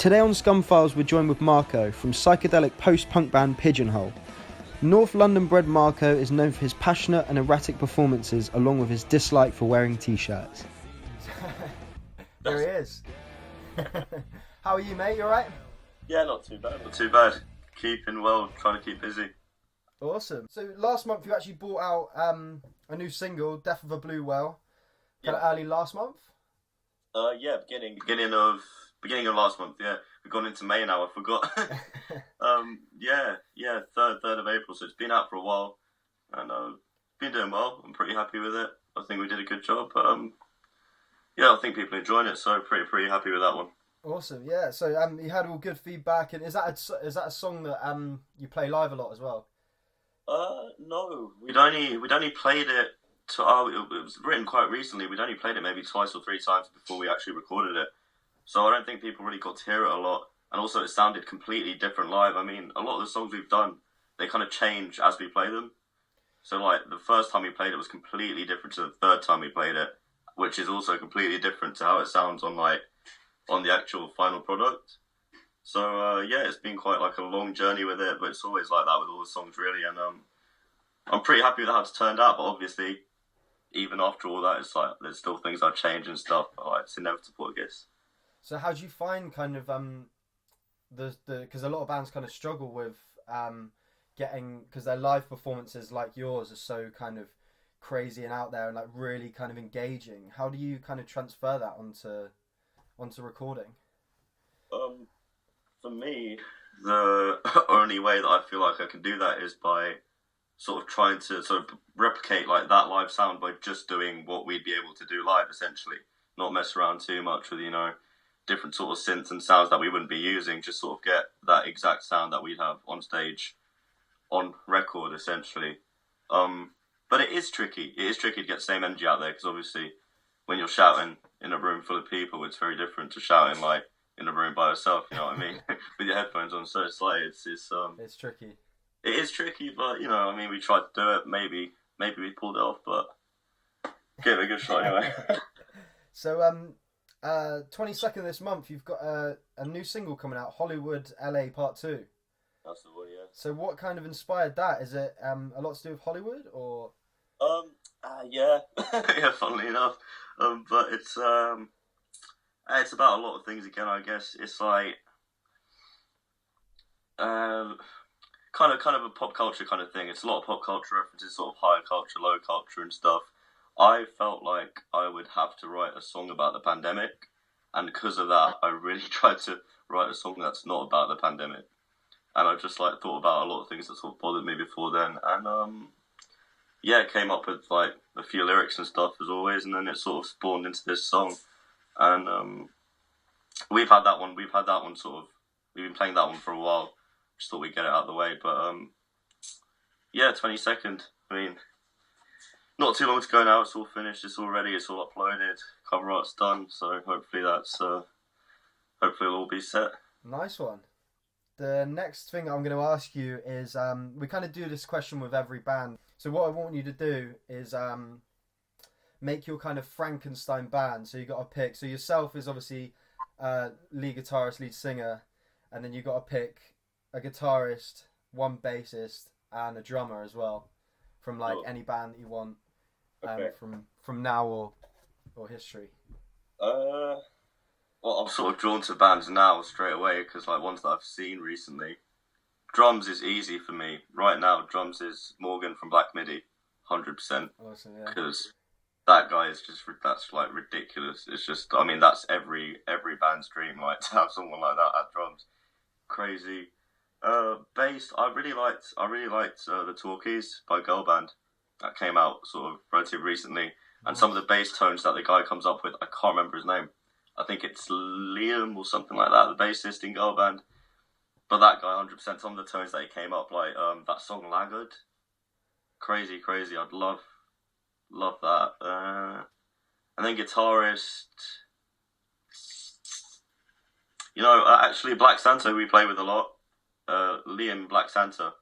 Today on Scumfiles we're joined with Marko from psychedelic post-punk band Pigeonhole. North London-bred Marko is known for his passionate and erratic performances along with his dislike for wearing t-shirts. There he is. How are you, mate? You alright? Yeah, not too bad. Not too bad. Keeping well, trying to keep busy. Awesome. So last month you actually brought out a new single, Death of a Blue Whale. Kind of early last month? Yeah, beginning of last month. Yeah, we've gone into May now. I forgot. Yeah, third of April. So it's been out for a while, and been doing well. I'm pretty happy with it. I think we did a good job. Yeah, I think people are enjoying it. So pretty happy with that one. Awesome. Yeah. So you had all good feedback, and is that a song that you play live a lot as well? No, we'd only played it. It was written quite recently. We'd only played it maybe twice or three times before we actually recorded it. So I don't think people really got to hear it a lot. And also it sounded completely different live. I mean, a lot of the songs we've done, they kind of change as we play them. So like the first time we played it was completely different to the third time we played it, which is also completely different to how it sounds on the actual final product. So yeah, it's been quite like a long journey with it, but it's always like that with all the songs really. And I'm pretty happy with how it's turned out, but obviously even after all that, it's like there's still things that change and stuff. But like, it's inevitable, I guess. So how do you find kind of because a lot of bands kind of struggle with getting, because their live performances like yours are so kind of crazy and out there and like really kind of engaging. How do you kind of transfer that onto recording? For me, the only way that I feel like I can do that is by sort of trying to sort of replicate like that live sound by just doing what we'd be able to do live, essentially. Not mess around too much with, different sort of synths and sounds that we wouldn't be using, just sort of get that exact sound that we'd have on stage, on record, essentially. But it is tricky. It is tricky to get the same energy out there, because obviously when you're shouting in a room full of people, it's very different to shouting like in a room by yourself, you know what I mean? With your headphones on. So it's like, it's tricky. It is tricky, but, we tried to do it. Maybe we pulled it off, but gave it a good shot anyway. So, 22nd of this month, you've got a new single coming out, Hollywood LA Part 2. That's the one, yeah. So what kind of inspired that? Is it a lot to do with Hollywood, or? Yeah. Yeah, funnily enough. But it's about a lot of things again, I guess. It's like, kind of a pop culture kind of thing. It's a lot of pop culture references, sort of high culture, low culture and stuff. I felt like I would have to write a song about the pandemic, and because of that, I really tried to write a song that's not about the pandemic. And I just like thought about a lot of things that sort of bothered me before then, and yeah, came up with like a few lyrics and stuff as always, and then it sort of spawned into this song. And we've had that one sort of, we've been playing that one for a while. Just thought we'd get it out of the way, but yeah, 22nd. I mean, not too long to go now. It's all finished. It's all ready. It's all uploaded. Cover art's done. So hopefully hopefully it'll all be set. Nice one. The next thing I'm going to ask you is, we kind of do this question with every band. So what I want you to do is make your kind of Frankenstein band. So you got to pick. So yourself is obviously lead guitarist, lead singer, and then you got to pick a guitarist, one bassist, and a drummer as well, from like any band that you want, from now or history. Well, I'm sort of drawn to bands now straight away because like ones that I've seen recently. Drums is easy for me right now. Drums is Morgan from Black Midi, 100%. Awesome, yeah. Because that guy is that's like ridiculous. It's just, I mean, that's every band's dream, like to have someone like that at drums. Crazy. Bass, I really liked the Talkies by Girl Band. That came out sort of relatively recently. And some of the bass tones that the guy comes up with, I can't remember his name. I think it's Liam or something like that, the bassist in Girl Band. But that guy, 100%, some of the tones that he came up, like that song Laggard. Crazy. I'd love that. And then guitarist, actually Black Santa we play with a lot. Liam Black Santa,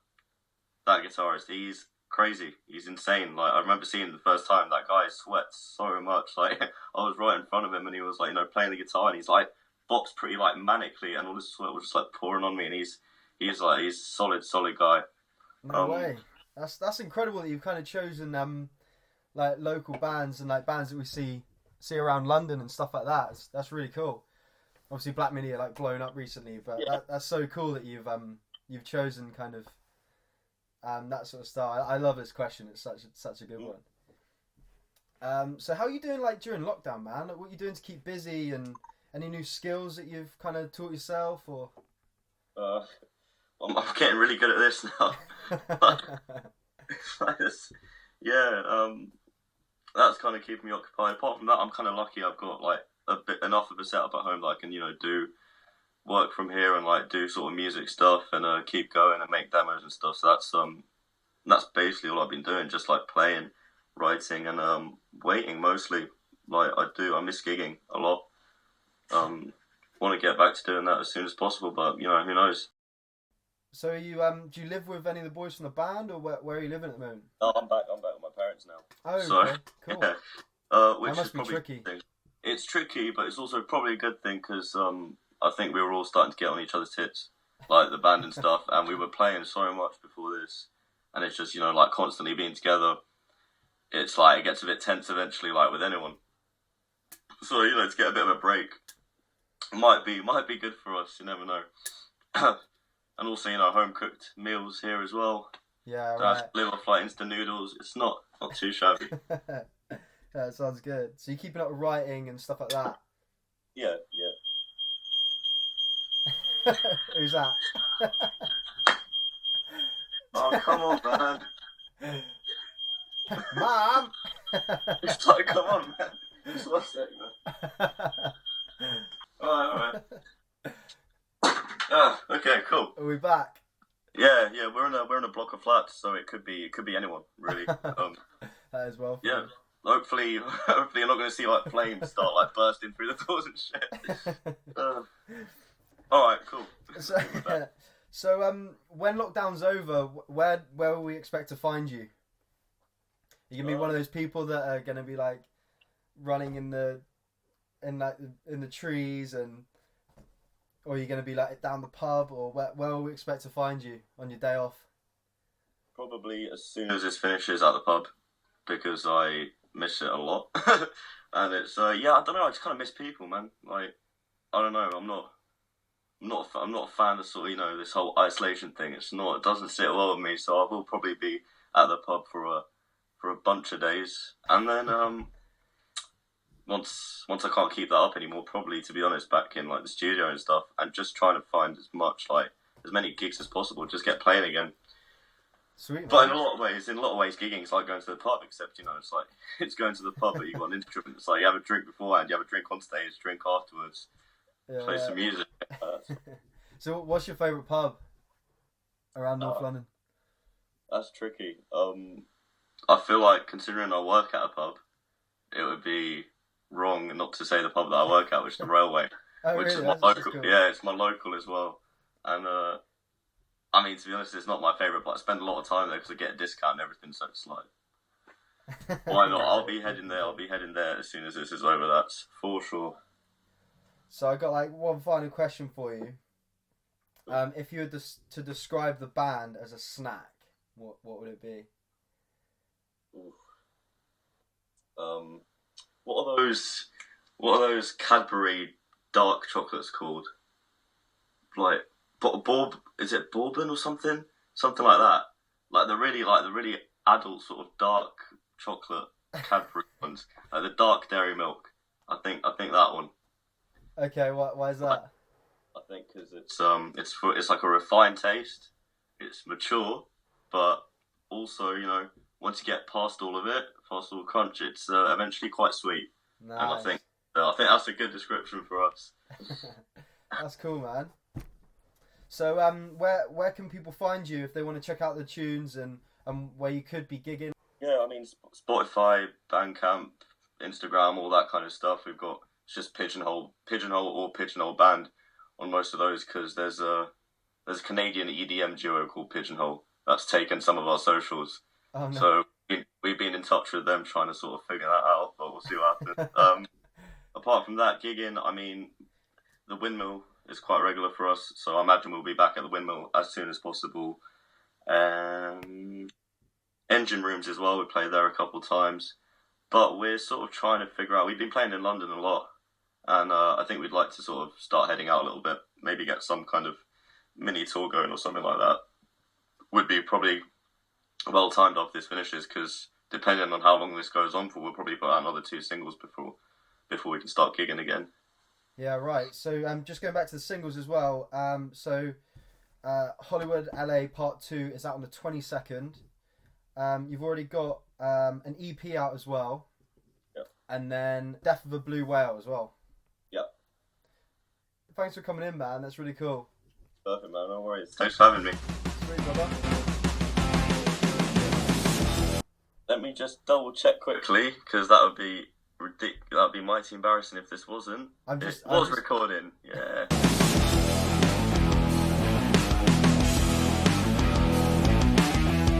that guitarist, he's crazy. He's insane. Like, I remember seeing the first time, that guy sweats so much. Like, I was right in front of him and he was like, playing the guitar and he's like bops pretty like manically, and all this sweat was just like pouring on me. And he's a solid guy. No way. That's incredible that you've kind of chosen like local bands and like bands that we see around London and stuff like that. That's really cool. Obviously, Black Midi are like blown up recently, but that's so cool that you've chosen kind of that sort of style. I love this question. It's such a good one. So how are you doing like during lockdown, man? Like, what are you doing to keep busy, and any new skills that you've kind of taught yourself, or? I'm getting really good at this now. That's kind of keeping me occupied. Apart from that, I'm kind of lucky. I've got like enough of a setup at home that I can, do work from here and like do sort of music stuff and keep going and make demos and stuff. So that's basically all I've been doing, just like playing, writing, and waiting mostly. Like I miss gigging a lot. Want to get back to doing that as soon as possible, but who knows. So you do you live with any of the boys from the band, or where are you living at the moment? No, I'm back with my parents now. Oh, so, okay, cool. Yeah, which that must is be probably tricky. It's tricky, but it's also probably a good thing because I think we were all starting to get on each other's tits, like the band and stuff, and we were playing so much before this, and it's just like constantly being together. It's like it gets a bit tense eventually, like with anyone. So to get a bit of a break might be good for us. You never know. And also, home cooked meals here as well. Yeah, right. Live off like instant noodles. It's not too shabby. That sounds good. So you're keeping up with writing and stuff like that? Yeah. Who's that? Oh, come on, man. Mom! It's like, come on, man. Just one sec, man. Alright. Okay, cool. Are we back? Yeah, we're in a block of flats, so it could be anyone, really. That is well. Yeah. Hopefully you're not going to see like flames start like bursting through the doors and shit. All right, cool. So when lockdown's over, where will we expect to find you? Are you gonna be one of those people that are gonna be like running in the trees, or are you gonna be like down the pub, or where will we expect to find you on your day off? Probably as soon as this finishes at the pub, because I miss it a lot. And it's I don't know, I just kind of miss people, man. Like, I don't know, I'm not a fan of sort of this whole isolation thing. It doesn't sit well with me, so I will probably be at the pub for a bunch of days, and then once I can't keep that up anymore, probably, to be honest, back in like the studio and stuff, and just trying to find as many gigs as possible, just get playing again. Sweet. But in a lot of ways, gigging is like going to the pub, except it's like it's going to the pub, but you've got an instrument. It's like you have a drink beforehand, you have a drink on stage, drink afterwards, play some music. So, what's your favourite pub around North London? That's tricky. I feel like, considering I work at a pub, it would be wrong not to say the pub that I work at, which is the Railway, which really? is my That's local. cool. Yeah, it's my local as well. And I mean, to be honest, it's not my favourite, but I spend a lot of time there because I get a discount and everything. So it's like, why not? I'll be heading there as soon as this is over. That's for sure. So I got like one final question for you. If you were to describe the band as a snack, what would it be? What are those Cadbury dark chocolates called? Like is it bourbon or something? Something like that. Like the really adult sort of dark chocolate Cadbury ones. Like the dark dairy milk. I think that one. Okay, why is that? I think because it's like a refined taste. It's mature, but also once you get past all of it, past all the crunch, it's eventually quite sweet. Nice. And I think that's a good description for us. That's cool, man. So where can people find you if they want to check out the tunes and where you could be gigging? Yeah, I mean Spotify, Bandcamp, Instagram, all that kind of stuff. We've got just Pigeonhole or Pigeonhole Band on most of those, because there's a Canadian EDM duo called Pigeonhole that's taken some of our socials. Oh, no. So we've been in touch with them trying to sort of figure that out, but we'll see what happens. Apart from that, gigging, I mean, the Windmill is quite regular for us, so I imagine we'll be back at the Windmill as soon as possible. Engine Rooms as well, we played there a couple times. But we're sort of trying to figure out, we've been playing in London a lot, and I think we'd like to sort of start heading out a little bit, maybe get some kind of mini tour going or something like that. Would be probably well timed after this finishes, because depending on how long this goes on for, we'll probably put out another 2 singles before we can start gigging again. Yeah, right. So just going back to the singles as well. Hollywood LA Part 2 is out on the 22nd. You've already got an EP out as well. Yep. And then Death of a Blue Whale as well. Yep. Thanks for coming in, man. That's really cool. Perfect, man. No worries. Thanks for having me. Sweet, brother. Let me just double check quickly, because that would be ridiculous. That would be mighty embarrassing if this wasn't. It was recording. Yeah.